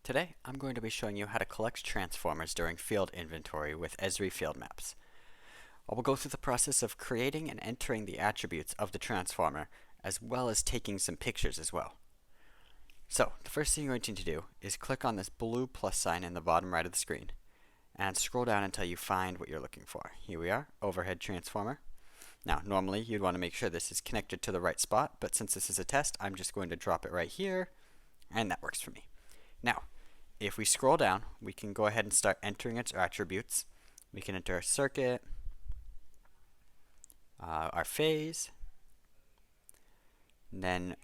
Today, I'm going to be showing you how to collect transformers during field inventory with Esri field maps. I will go through the process of creating and entering the attributes of the transformer, as well as taking some pictures as well. So, the first thing you're going to need to do is click on this blue plus sign in the bottom right of the screen, and scroll down until you find what you're looking for. Here we are, overhead transformer. Now, normally you'd want to make sure this is connected to the right spot, but since this is a test, I'm just going to drop it right here, and that works for me. Now, if we scroll down, we can go ahead and start entering its attributes. We can enter our circuit, our phase, and then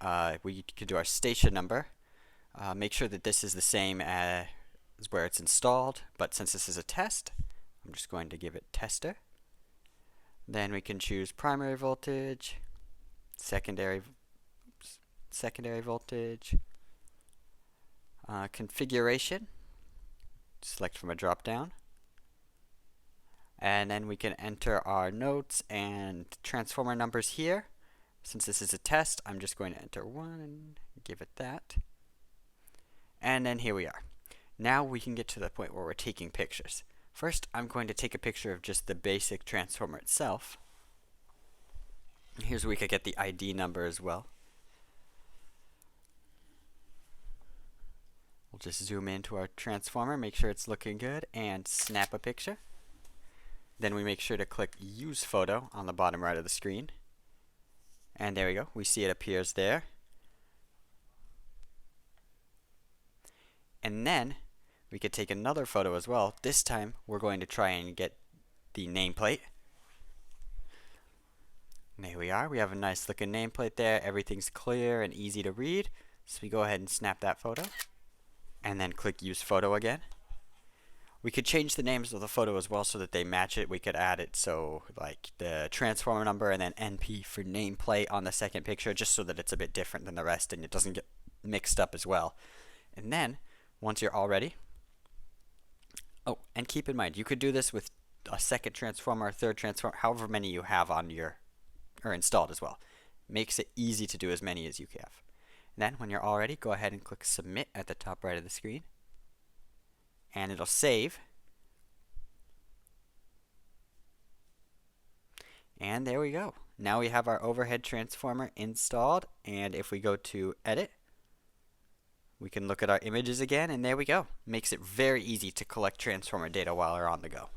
we can do our station number. Make sure that this is the same as where it's installed, but since this is a test, I'm just going to give it tester. Then we can choose primary voltage, secondary voltage, configuration, select from a drop down, and then we can enter our nodes and transformer numbers here. Since this is a test, I'm just going to enter 1 and give it that. And then here we are. Now we can get to the point where we're taking pictures. First, I'm going to take a picture of just the basic transformer itself. Here's where we could get the ID number as well. We'll just zoom into our transformer, make sure it's looking good, and snap a picture. Then we make sure to click Use Photo on the bottom right of the screen. And there we go. We see it appears there. And then we could take another photo as well. This time we're going to try and get the nameplate. And there we are. We have a nice looking nameplate there. Everything's clear and easy to read. So we go ahead and snap that photo. And then click Use Photo again. We could change the names of the photo as well so that they match it. We could add it so like the transformer number and then NP for nameplate on the second picture, just so that it's a bit different than the rest and it doesn't get mixed up as well. And then once you're all ready, oh, and keep in mind you could do this with a second transformer, a third transformer, however many you have on your or installed as well. Makes it easy to do as many as you have. And then when you're all ready, go ahead and click Submit at the top right of the screen. And it'll save. And there we go. Now we have our overhead transformer installed, and if we go to Edit, we can look at our images again, and there we go. Makes it very easy to collect transformer data while we're on the go.